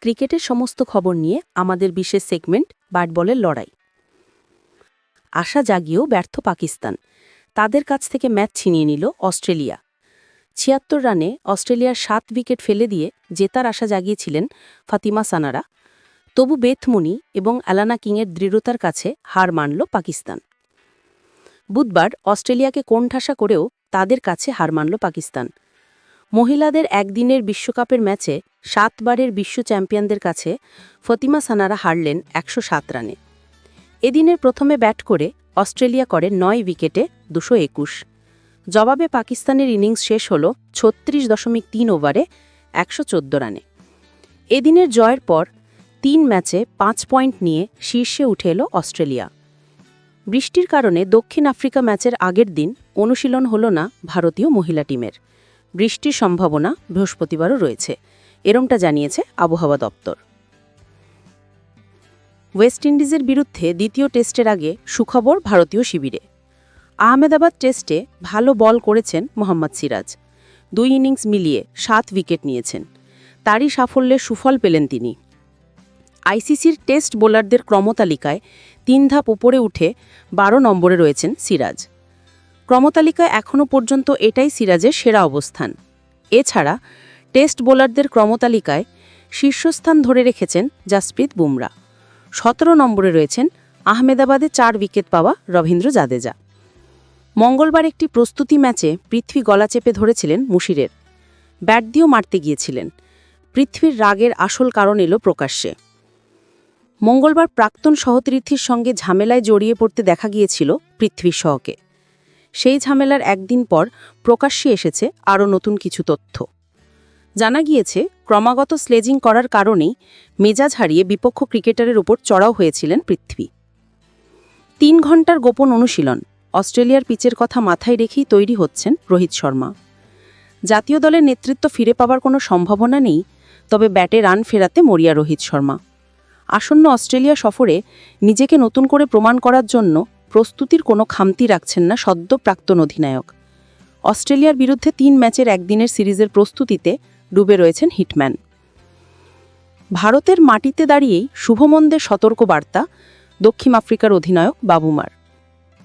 ক্রিকেটের সমস্ত খবর নিয়ে আমাদের বিশেষ সেগমেন্ট ব্যাট বলের লড়াই। আশা জাগিয়েও ব্যর্থ পাকিস্তান, তাদের কাছ থেকে ম্যাচ ছিনিয়ে নিল অস্ট্রেলিয়া। ৭৬ রানে অস্ট্রেলিয়ার ৭ উইকেট ফেলে দিয়ে জেতার আশা জাগিয়েছিলেন ফাতিমা সানারা। তবু বেথ মুনি এবং অ্যালানা কিংয়ের দৃঢ়তার কাছে হার মানল পাকিস্তান। বুধবার অস্ট্রেলিয়াকে কোণঠাসা করেও তাদের কাছে হার মানল পাকিস্তান। মহিলাদের একদিনের বিশ্বকাপের ম্যাচে ৭ বারের বিশ্ব চ্যাম্পিয়নদের কাছে ফাতিমা সানারা হারলেন ১০৭ রানে। এদিনের প্রথমে ব্যাট করে অস্ট্রেলিয়া করে ৯ উইকেটে ২২১। জবাবে পাকিস্তানের ইনিংস শেষ হল ৩৬.৩ ওভারে ১১৪ রানে। এদিনের জয়ের পর ৩ ম্যাচে ৫ পয়েন্ট নিয়ে শীর্ষে উঠে এল অস্ট্রেলিয়া। বৃষ্টির কারণে দক্ষিণ আফ্রিকা ম্যাচের আগের দিন অনুশীলন হল না ভারতীয় মহিলা টিমের। বৃষ্টির সম্ভাবনা বৃহস্পতিবারও রয়েছে, এরমটা জানিয়েছে আবহাওয়া দপ্তর। ওয়েস্ট ইন্ডিজের বিরুদ্ধে দ্বিতীয় টেস্টের আগে সুখবর ভারতীয় শিবিরে। আহমেদাবাদ টেস্টে ভালো বল করেছেন মোহাম্মদ সিরাজ। ২ ইনিংস মিলিয়ে ৭ উইকেট নিয়েছেন। তারই সাফল্যের সুফল পেলেন তিনি। আইসিসির টেস্ট বোলারদের ক্রমতালিকায় ৩ ধাপ উপরে উঠে ১২ নম্বরে রয়েছেন সিরাজ। ক্রমতালিকায় এখনও পর্যন্ত এটাই সিরাজের সেরা অবস্থান। এছাড়া টেস্ট বোলারদের ক্রমতালিকায় শীর্ষস্থান ধরে রেখেছেন জাসপ্রীত বুমরা। ১৭ নম্বরে রয়েছেন আহমেদাবাদে ৪ উইকেট পাওয়া রবীন্দ্র জাদেজা। মঙ্গলবার একটি প্রস্তুতি ম্যাচে পৃথ্বী গলা চেপে ধরেছিলেন মুশিরের। ব্যাট দিয়েও মারতে গিয়েছিলেন। পৃথ্বীর রাগের আসল কারণ এলো প্রকাশ্যে। মঙ্গলবার প্রাক্তন সহতীর্থীর সঙ্গে ঝামেলায় জড়িয়ে পড়তে দেখা গিয়েছিল পৃথ্বীর শহকে। সেই ঝামেলার একদিন পর প্রকাশ্যে এসেছে আরও নতুন কিছু তথ্য। জানা গিয়েছে ক্রমাগত স্লেজিং করার কারণেই মেজাজ হারিয়ে বিপক্ষ ক্রিকেটারের উপর চড়াও হয়েছিলেন পৃথ্বী। ৩ ঘণ্টার গোপন অনুশীলন, অস্ট্রেলিয়ার পিচের কথা মাথায় রেখেই তৈরি হচ্ছেন রোহিত শর্মা। জাতীয় দলের নেতৃত্ব ফিরে পাওয়ার কোনো সম্ভাবনা নেই, তবে ব্যাটে রান ফেরাতে মরিয়া রোহিত শর্মা। আসন্ন অস্ট্রেলিয়া সফরে নিজেকে নতুন করে প্রমাণ করার জন্য প্রস্তুতির কোনো খামতি রাখছেন না সদ্য প্রাক্তন অধিনায়ক। অস্ট্রেলিয়ার বিরুদ্ধে ৩ ম্যাচের একদিনের সিরিজের প্রস্তুতিতে ডুবে রয়েছেন হিটম্যান। ভারতের মাটিতে দাঁড়িয়েই শুভমনদের সতর্ক বার্তা দক্ষিণ আফ্রিকার অধিনায়ক বাবুমার।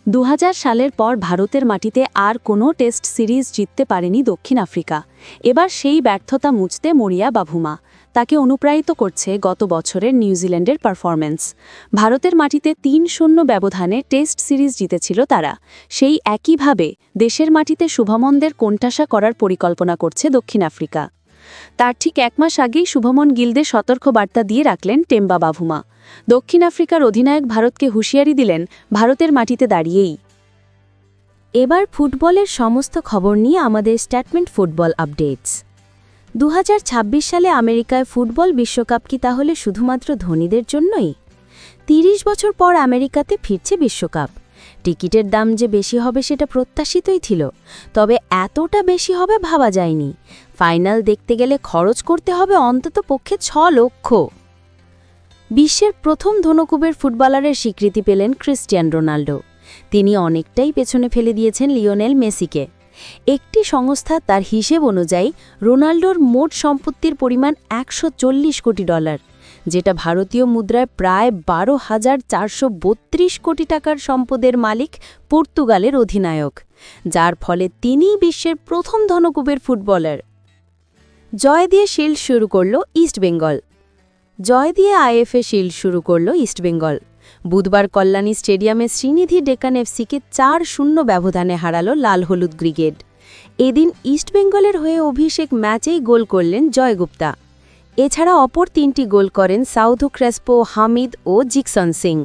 ২০০০ সালের পর ভারতের মাটিতে আর কোনো টেস্ট সিরিজ জিততে পারেনি দক্ষিণ আফ্রিকা। এবার সেই ব্যর্থতা মুছতে মরিয়া বাবুমা। তাকে অনুপ্রাণিত করছে গত বছরের নিউজিল্যান্ডের পারফরম্যান্স। ভারতের মাটিতে ৩-০ ব্যবধানে টেস্ট সিরিজ জিতেছিল তারা। সেই একইভাবে দেশের মাটিতে শুভমনদের কোণঠাসা করার পরিকল্পনা করছে দক্ষিণ আফ্রিকা। তার ঠিক ১ মাস আগেই শুভমন গিলদের সতর্ক বার্তা দিয়ে রাখলেন টেম্বা বাভুমা। দক্ষিণ আফ্রিকার অধিনায়ক ভারতকে হুঁশিয়ারি দিলেন ভারতের মাটিতে দাঁড়িয়েই। এবার ফুটবলের সমস্ত খবর নিয়ে আমাদের স্টেটমেন্ট ফুটবল আপডেটস। ২০২৬ সালে আমেরিকায় ফুটবল বিশ্বকাপ কি তাহলে শুধুমাত্র ধনীদের জন্যই? ৩০ বছর পর আমেরিকাতে ফিরছে বিশ্বকাপ। টিকিটের দাম যে বেশি হবে সেটা প্রত্যাশিতই ছিল, তবে এতটা বেশি হবে ভাবা যায়নি। ফাইনাল দেখতে গেলে খরচ করতে হবে অন্তত পক্ষে ৬ লক্ষ। বিশ্বের প্রথম ধনকুবের ফুটবলারের স্বীকৃতি পেলেন ক্রিস্টিয়ানো রোনাল্ডো। তিনি অনেকটাই পেছনে ফেলে দিয়েছেন লিওনেল মেসিকে। একটি সংস্থা তার হিসেব অনুযায়ী রোনাল্ডোর মোট সম্পত্তির পরিমাণ $১৪০ কোটি, যেটা ভারতীয় মুদ্রায় প্রায় ১২,৪৩২ কোটি টাকার সম্পদের মালিক পর্তুগালের অধিনায়ক, যার ফলে তিনিই বিশ্বের প্রথম ধনকুবের ফুটবলার। জয় দিয়ে শিল্ড শুরু করল ইস্টবেঙ্গল। জয় দিয়ে আইএফএ শিল্ড শুরু করল ইস্টবেঙ্গল। বুধবার কল্যাণী স্টেডিয়ামে শ্রীনিধি ডেকান এফসিকে ৪-০ ব্যবধানে হারালো লাল হলুদ ব্রিগেড। এদিন ইস্টবেঙ্গলের হয়ে অভিষেক ম্যাচেই গোল করলেন জয় গুপ্তা। এছাড়া অপর ৩টি গোল করেন সাউথ ক্রেসপো, হামিদ ও জিকসন সিং।